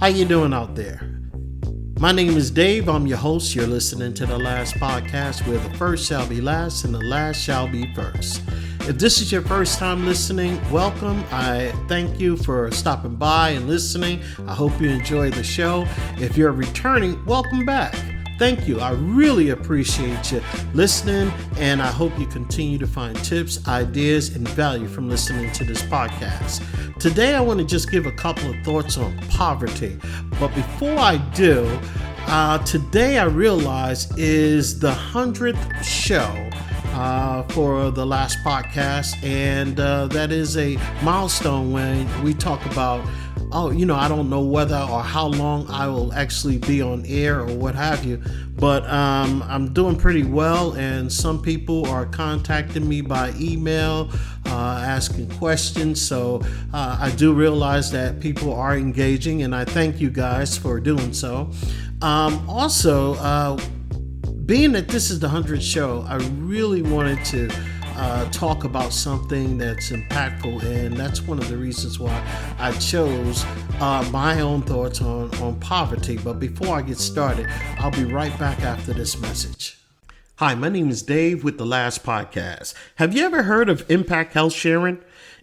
How you doing out there? My name is Dave. I'm your host. You're listening to The Last Podcast, where the first shall be last and the last shall be first. If this is your first time listening, welcome. I thank you for stopping by and listening. I hope you enjoy the show. If you're returning, welcome back. Thank you. I really appreciate you listening, and I hope you continue to find tips, ideas, and value from listening to this podcast. Today, I want to just give a couple of thoughts on poverty. But before I do, today I realize is the 100th show for the last podcast, and that is a milestone when we talk about I don't know whether or how long I will actually be on air or what have you, but I'm doing pretty well, and some people are contacting me by email, asking questions, so I do realize that people are engaging, and I thank you guys for doing so. Also, being that this is the 100th show, I really wanted to talk about something that's impactful, and that's one of the reasons why I chose my own thoughts on poverty. But before I get started, I'll be right back after this message. Hi, my name is Dave with The Last Podcast. Have you ever heard of Impact Health Sharing?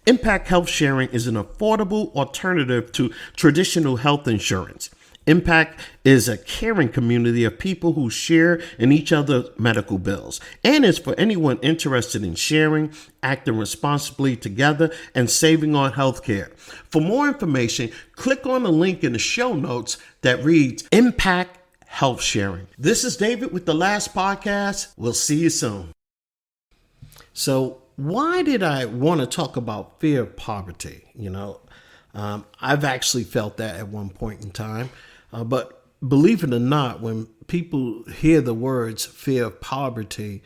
Impact Health Sharing is an affordable alternative to traditional health insurance. Impact is a caring community of people who share in each other's medical bills, and is for anyone interested in sharing, acting responsibly together, and saving on healthcare. For more information, click on the link in the show notes that reads Impact Health Sharing. This is David with The Last Podcast. We'll see you soon. So, why did I want to talk about fear of poverty? I've actually felt that at one point in time. But believe it or not, when people hear the words fear of poverty,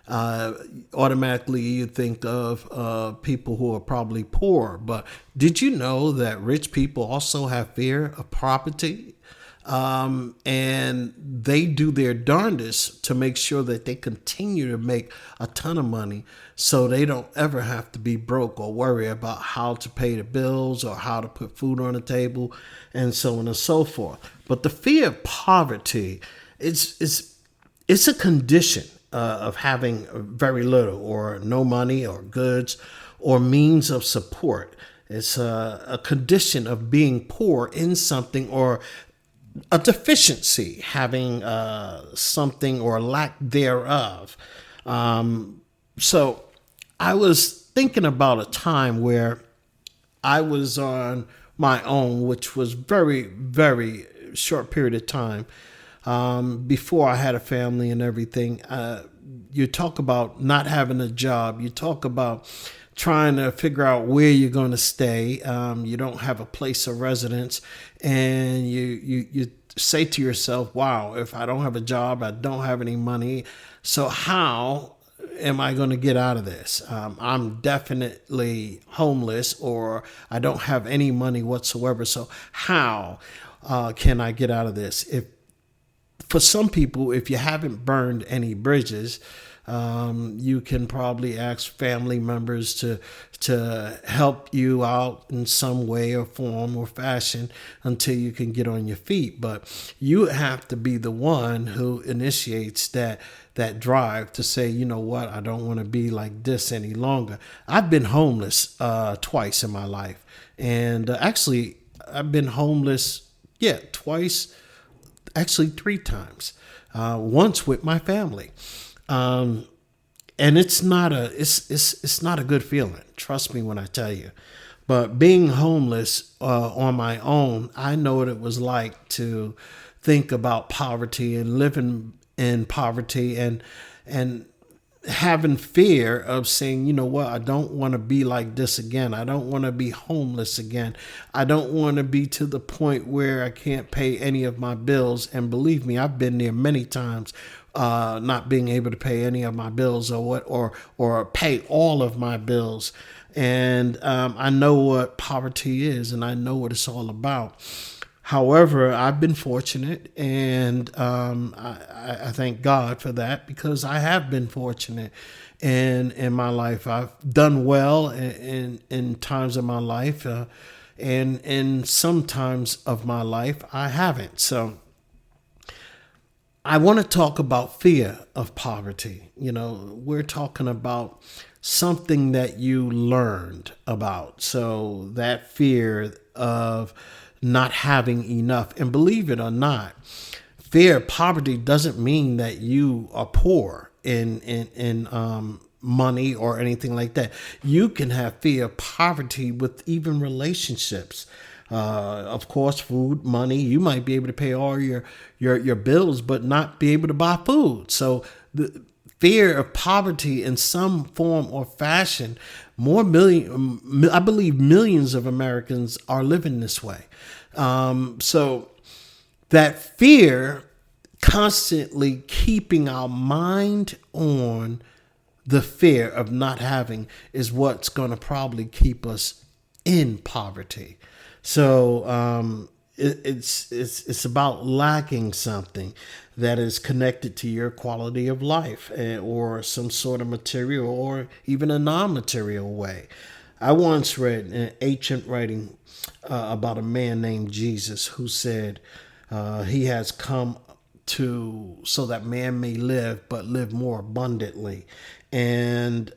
automatically you think of people who are probably poor. But did you know that rich people also have fear of poverty? And they do their darndest to make sure that they continue to make a ton of money so they don't ever have to be broke or worry about how to pay the bills or how to put food on the table and so on and so forth. But the fear of poverty, it's a condition of having very little or no money or goods or means of support. It's a condition of being poor in something, or a deficiency, having something or lack thereof. So I was thinking about a time where I was on my own, which was very, very short period of time before I had a family and everything. You talk about not having a job. You talk about trying to figure out where you're going to stay. You don't have a place of residence, and you say to yourself, wow, if I don't have a job, I don't have any money. So how am I going to get out of this? I'm definitely homeless, or I don't have any money whatsoever. So how can I get out of this? For some people, if you haven't burned any bridges, you can probably ask family members to help you out in some way or form or fashion until you can get on your feet. But you have to be the one who initiates that drive to say, you know what, I don't want to be like this any longer. I've been homeless twice in my life. And actually, I've been homeless, twice, actually 3 times. Once with my family. And it's not a good feeling. Trust me when I tell you. But being homeless on my own, I know what it was like to think about poverty and living in poverty and having fear of saying, you know what, I don't want to be like this again. I don't want to be homeless again. I don't want to be to the point where I can't pay any of my bills. And believe me, I've been there many times, not being able to pay any of my bills or pay all of my bills. And I know what poverty is, and I know what it's all about. However, I've been fortunate, and I thank God for that, because I have been fortunate in my life. I've done well in times of my life. and sometimes of my life I haven't. So I want to talk about fear of poverty. We're talking about something that you learned about. So that fear of not having enough. And believe it or not, fear of poverty doesn't mean that you are poor in money or anything like that. You can have fear of poverty with even relationships. Of course, food, money. You might be able to pay all your bills, but not be able to buy food. So the fear of poverty in some form or fashion, I believe millions of Americans are living this way. So that fear constantly keeping our mind on the fear of not having is what's going to probably keep us in poverty. So it's about lacking something that is connected to your quality of life, or some sort of material or even a non-material way. I once read an ancient writing about a man named Jesus who said he has come so that man may live, but live more abundantly. And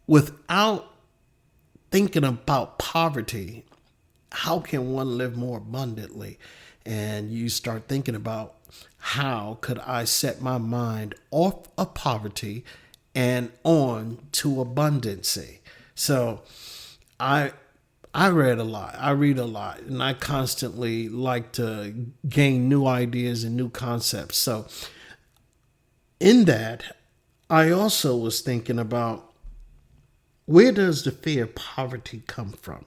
without thinking about poverty, how can one live more abundantly? And you start thinking about, how could I set my mind off of poverty and on to abundancy? So I read a lot. I read a lot, and I constantly like to gain new ideas and new concepts. So in that, I also was thinking about, where does the fear of poverty come from?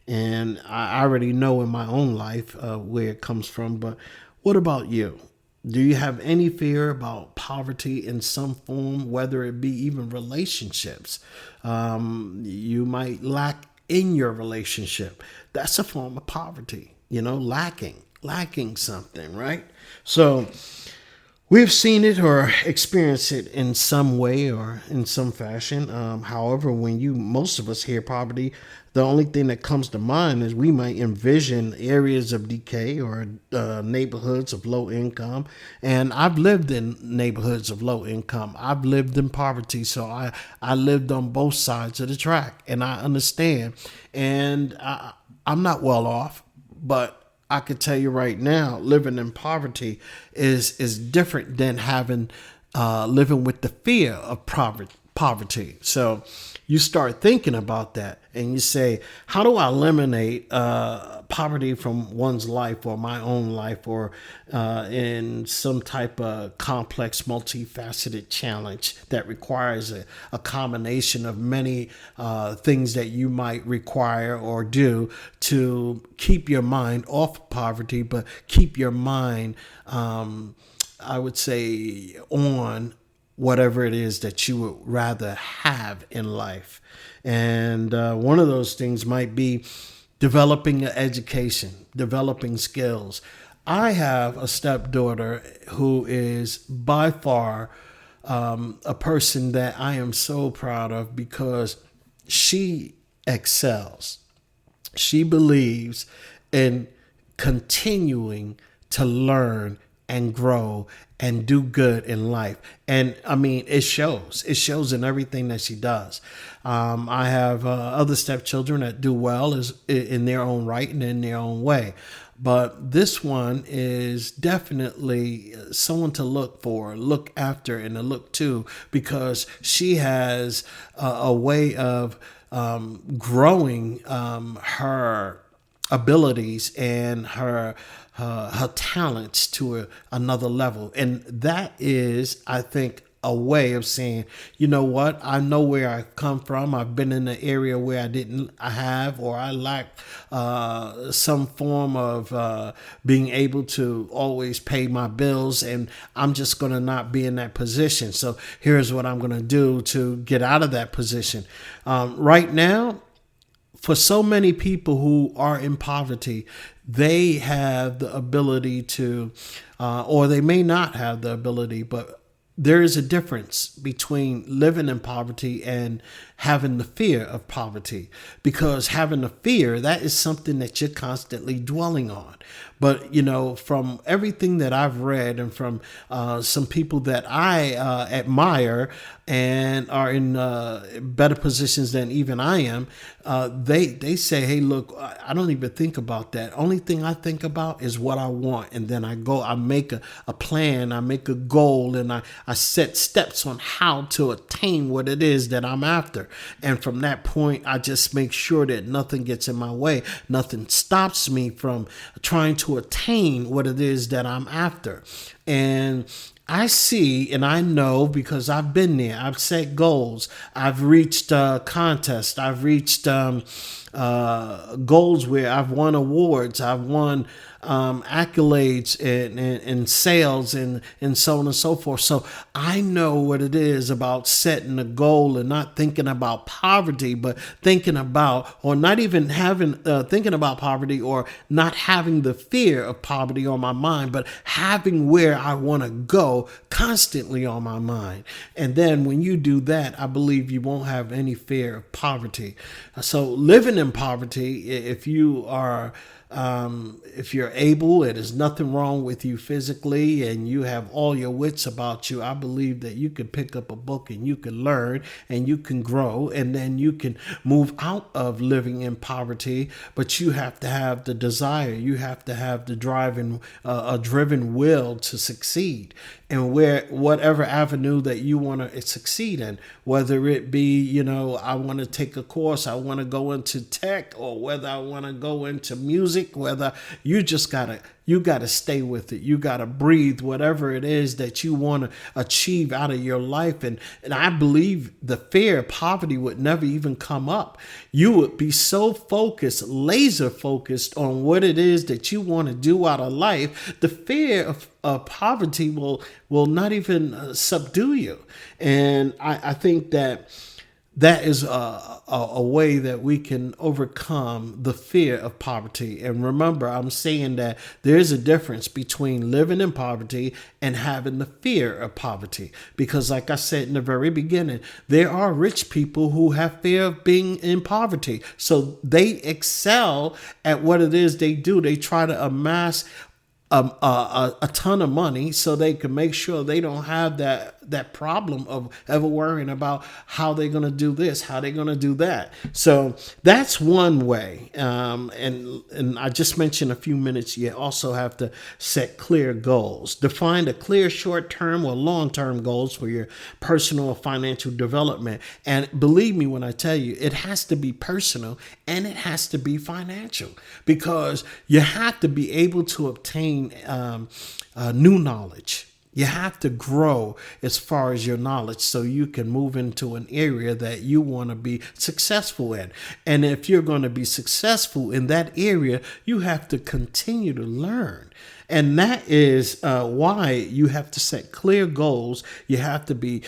And I already know in my own life where it comes from, but what about you? Do you have any fear about poverty in some form, whether it be even relationships? You might lack in your relationship. That's a form of poverty, lacking something, right? So we've seen it or experienced it in some way or in some fashion. However, when most of us hear poverty, the only thing that comes to mind is we might envision areas of decay or neighborhoods of low income. And I've lived in neighborhoods of low income. I've lived in poverty. So I lived on both sides of the track, and I understand. And I'm not well off, but I could tell you right now, living in poverty is different than living with the fear of poverty. So you start thinking about that, and you say, how do I eliminate poverty from one's life or my own life, or in some type of complex, multifaceted challenge that requires a combination of many things that you might require or do to keep your mind off poverty, but keep your mind, I would say, on whatever it is that you would rather have in life. And one of those things might be developing an education, developing skills. I have a stepdaughter who is by far a person that I am so proud of, because she excels. She believes in continuing to learn and grow and do good in life. And I mean, it shows in everything that she does. I have other stepchildren that do well in their own right and in their own way. But this one is definitely someone to look after, and to look to, because she has a way of growing her abilities and her talents to another level. And that is, I think, a way of saying, you know what, I know where I come from. I've been in an area where I lack some form of being able to always pay my bills, and I'm just going to not be in that position. So here's what I'm going to do to get out of that position. Right now, for so many people who are in poverty, they have the ability to, or they may not have the ability, but there is a difference between living in poverty and having the fear of poverty, because having the fear, that is something that you're constantly dwelling on. But, from everything that I've read and from some people that I admire and are in better positions than even I am, they say, hey, look, I don't even think about that. Only thing I think about is what I want. And then I make a plan, I make a goal, and I set steps on how to attain what it is that I'm after. And from that point, I just make sure that nothing gets in my way. Nothing stops me from trying to attain what it is that I'm after. And I see and I know, because I've been there. I've set goals. I've reached contests. I've reached goals where I've won awards. I've won accolades and sales and so on and so forth. So I know what it is about setting a goal and not thinking about poverty, but thinking about, or not even having, thinking about poverty, or not having the fear of poverty on my mind, but having where I want to go constantly on my mind. And then when you do that, I believe you won't have any fear of poverty. So living in poverty, if you are if you're able, it is nothing wrong with you physically, and you have all your wits about you, I believe that you can pick up a book and you can learn and you can grow, and then you can move out of living in poverty. But you have to have the desire, you have to have the driving, a driven will to succeed. And whatever avenue that you want to succeed in, whether it be, I want to take a course, I want to go into tech, or whether I want to go into music, whether you just you got to stay with it. You got to breathe whatever it is that you want to achieve out of your life. And I believe the fear of poverty would never even come up. You would be so focused, laser focused on what it is that you want to do out of life. The fear of poverty will not even subdue you. And I think that is a way that we can overcome the fear of poverty. And remember, I'm saying that there is a difference between living in poverty and having the fear of poverty. Because like I said in the very beginning, there are rich people who have fear of being in poverty. So they excel at what it is they do. They try to amass a ton of money so they can make sure they don't have that problem of ever worrying about how they're going to do this, how they're going to do that. So that's one way. And I just mentioned a few minutes, you also have to set clear goals. Define a clear short-term or long-term goals for your personal or financial development. And believe me when I tell you, it has to be personal and it has to be financial, because you have to be able to obtain new knowledge. You have to grow as far as your knowledge so you can move into an area that you want to be successful in. And if you're going to be successful in that area, you have to continue to learn. And that is why you have to set clear goals. You have to be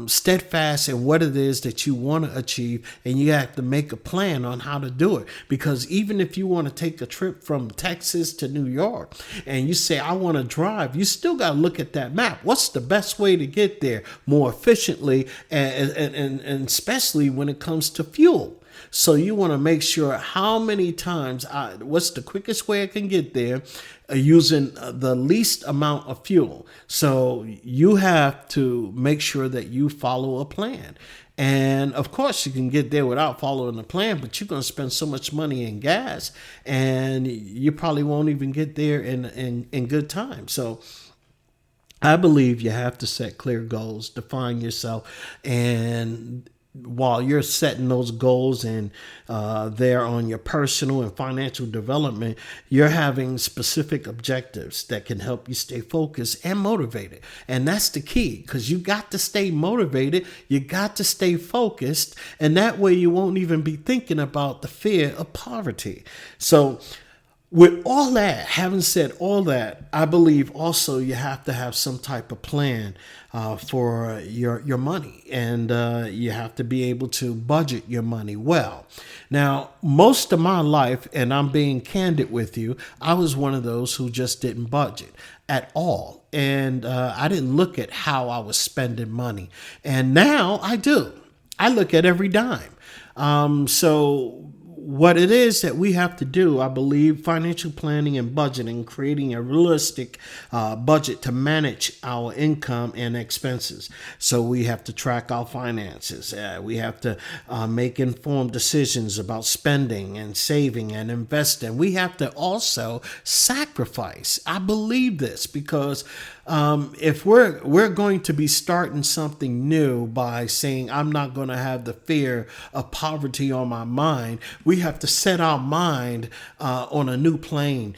steadfast in what it is that you want to achieve, and you have to make a plan on how to do it. Because even if you want to take a trip from Texas to New York and you say, I want to drive, you still got to look at that map. What's the best way to get there more efficiently, and especially when it comes to fuel? So you want to make sure how many times, what's the quickest way I can get there using the least amount of fuel. So you have to make sure that you follow a plan. And of course, you can get there without following a plan, but you're going to spend so much money in gas, and you probably won't even get there in good time. So I believe you have to set clear goals, define yourself, and while you're setting those goals and there on your personal and financial development, you're having specific objectives that can help you stay focused and motivated. And that's the key, because you got to stay motivated. You got to stay focused. And that way you won't even be thinking about the fear of poverty. So With all that, having said all that, I believe also you have to have some type of plan for your money, and you have to be able to budget your money well. Now, most of my life, and I'm being candid with you, I was one of those who just didn't budget at all, and I didn't look at how I was spending money, and now I do. I look at every dime. So what it is that we have to do, I believe, financial planning and budgeting, creating a realistic budget to manage our income and expenses. So we have to track our finances. We have to make informed decisions about spending and saving and investing. We have to also sacrifice. I believe this because if we're going to be starting something new by saying I'm not going to have the fear of poverty on my mind, we have to set our mind on a new playing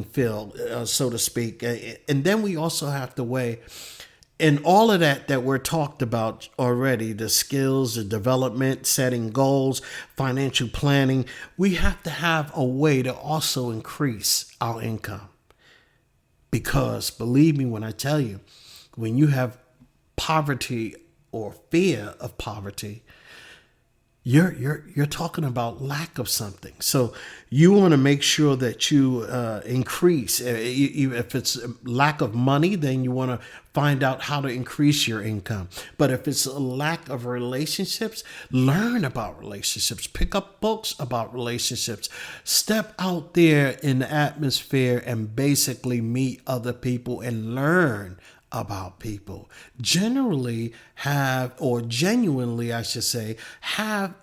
field, so to speak, and then we also have to weigh. And all of that we're talked about already, the skills, the development, setting goals, financial planning, we have to have a way to also increase our income. Because believe me when I tell you, when you have poverty or fear of poverty, you're talking about lack of something. So you want to make sure that you increase. If it's lack of money, then you want to find out how to increase your income. But if it's a lack of relationships, learn about relationships. Pick up books about relationships. Step out there in the atmosphere and basically meet other people and learn about people. Generally have, or genuinely, I should say, have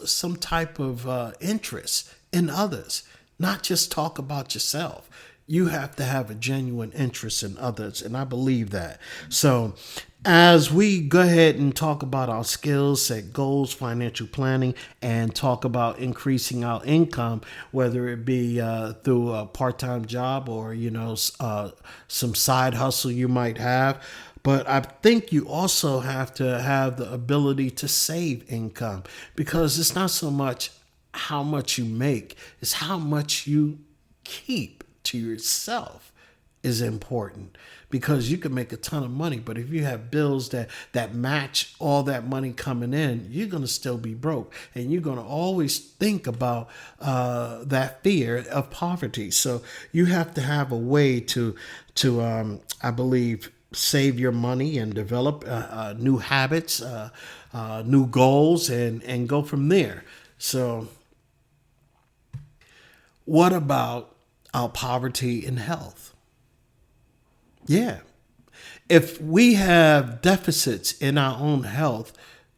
some type of interest in others, not just talk about yourself. You have to have a genuine interest in others, and I believe that. So as we go ahead and talk about our skills, set goals, financial planning, and talk about increasing our income, whether it be through a part-time job or, some side hustle you might have. But I think you also have to have the ability to save income, because it's not so much how much you make, it's how much you keep to yourself is important, because you can make a ton of money, but if you have bills that match all that money coming in, you're going to still be broke, and you're going to always think about that fear of poverty. So you have to have a way to I believe, save your money and develop new habits, new goals, and go from there. So what about our poverty in health? Yeah. If we have deficits in our own health,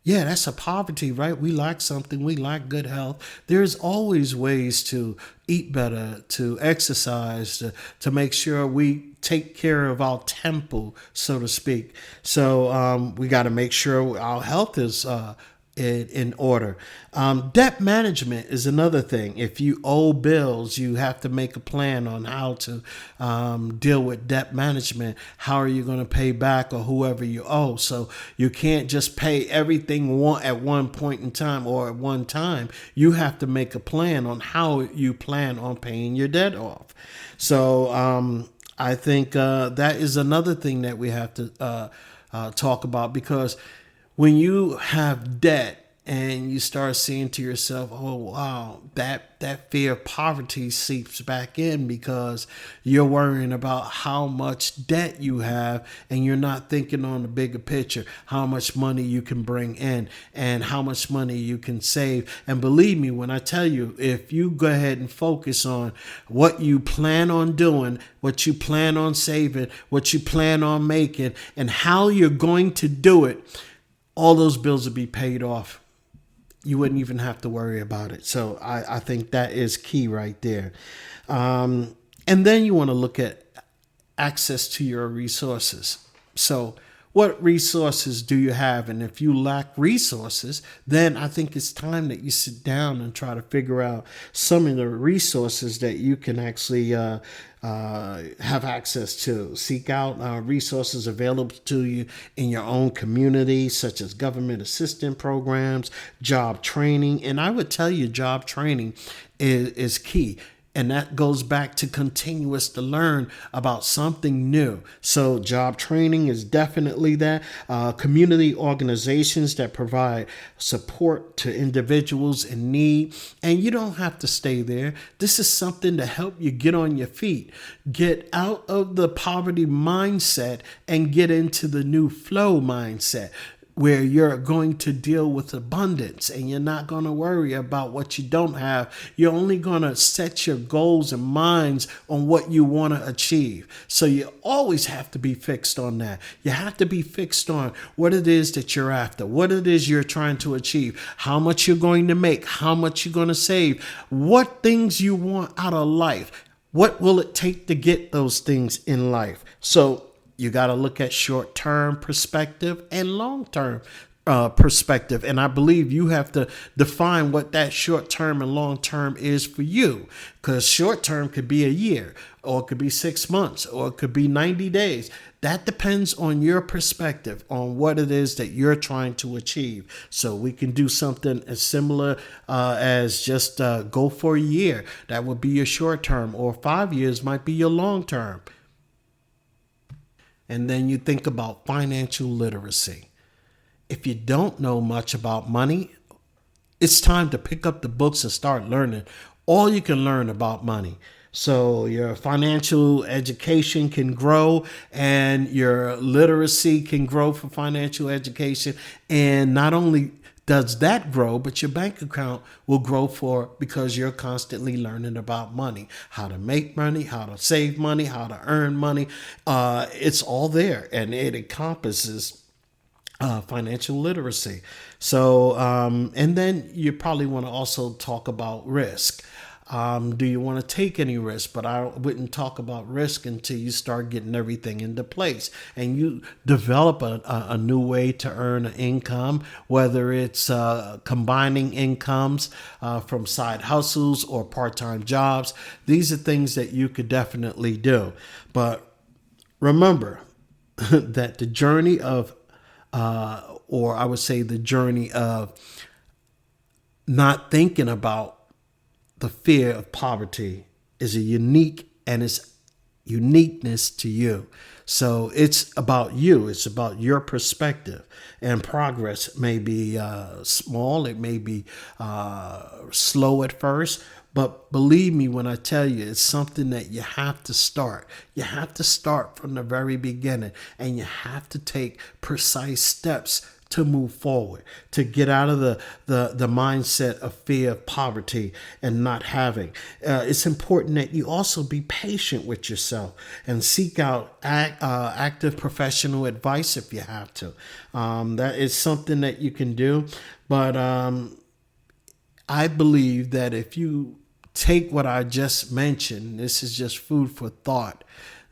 yeah, that's a poverty, right? We lack something. We lack good health. There's always ways to eat better, to exercise, to make sure we take care of our temple, so to speak. So we got to make sure our health is in order. Debt management is another thing. If you owe bills, you have to make a plan on how to deal with debt management. How are you going to pay back or whoever you owe? So you can't just pay everything at one point in time or at one time. You have to make a plan on how you plan on paying your debt off. So I think that is another thing that we have to talk about, because when you have debt and you start seeing to yourself, oh, wow, that fear of poverty seeps back in, because you're worrying about how much debt you have, and you're not thinking on the bigger picture, how much money you can bring in and how much money you can save. And believe me when I tell you, if you go ahead and focus on what you plan on doing, what you plan on saving, what you plan on making, and how you're going to do it, all those bills would be paid off. You wouldn't even have to worry about it. So I think that is key right there. And then you want to look at access to your resources. So What resources do you have? And if you lack resources, then I think it's time that you sit down and try to figure out some of the resources that you can actually have access to. Seek out resources available to you in your own community, such as government assistance programs, job training. And I would tell you, job training is key. And that goes back to continuous to learn about something new. So job training is definitely that. Community organizations that provide support to individuals in need. And you don't have to stay there. This is something to help you get on your feet, get out of the poverty mindset and get into the new flow mindset, where you're going to deal with abundance and you're not going to worry about what you don't have. You're only going to set your goals and minds on what you want to achieve. So you always have to be fixed on that. You have to be fixed on what it is that you're after, what it is you're trying to achieve, how much you're going to make, how much you're going to save, what things you want out of life. What will it take to get those things in life? So you got to look at short-term perspective and long-term perspective. And I believe you have to define what that short-term and long-term is for you, because short-term could be a year, or it could be 6 months, or it could be 90 days. That depends on your perspective on what it is that you're trying to achieve. So we can do something as similar as just go for a year. That would be your short-term, or 5 years might be your long-term. And then you think about financial literacy. If you don't know much about money, it's time to pick up the books and start learning all you can learn about money. So your financial education can grow and your literacy can grow for financial education. And not only does that grow, but your bank account will grow because you're constantly learning about money, how to make money, how to save money, how to earn money. It's all there, and it encompasses financial literacy. So, and then you probably want to also talk about risk. Do you want to take any risk? But I wouldn't talk about risk until you start getting everything into place and you develop a new way to earn an income, whether it's combining incomes from side hustles or part-time jobs. These are things that you could definitely do. But remember that the journey of, or I would say the journey of not thinking about the fear of poverty is a unique and it's uniqueness to you. So it's about you. It's about your perspective. And progress may be small. It may be slow at first. But believe me when I tell you, it's something that you have to start. You have to start from the very beginning. And you have to take precise steps to move forward, to get out of the mindset of fear of poverty and not having. It's important that you also be patient with yourself and seek out active professional advice if you have to. That is something that you can do. But I believe that if you take what I just mentioned, this is just food for thought,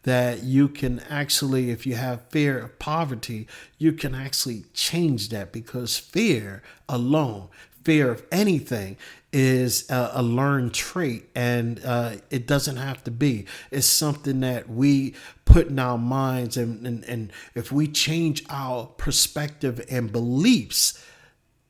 that you can actually, if you have fear of poverty, you can actually change that, because fear alone, fear of anything, is a learned trait, and it doesn't have to be. It's something that we put in our minds, and if we change our perspective and beliefs,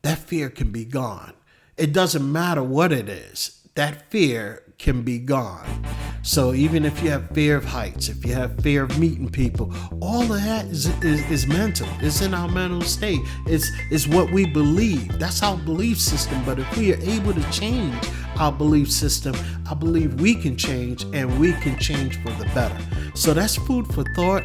that fear can be gone. It doesn't matter what it is. That fear can be gone. So even if you have fear of heights, if you have fear of meeting people, all of that is mental. It's in our mental state. It's what we believe. That's our belief system. But if we are able to change our belief system, I believe we can change, and we can change for the better. So that's food for thought.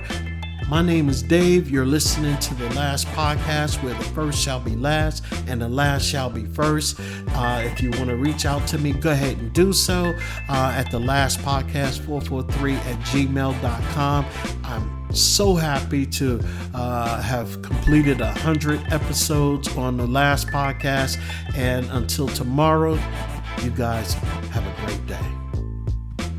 My name is Dave. You're listening to the last podcast, where the first shall be last and the last shall be first. If you want to reach out to me, go ahead and do so at the last podcast 443@gmail.com. I'm so happy to have completed 100 episodes on the last podcast. And until tomorrow, you guys have a great day.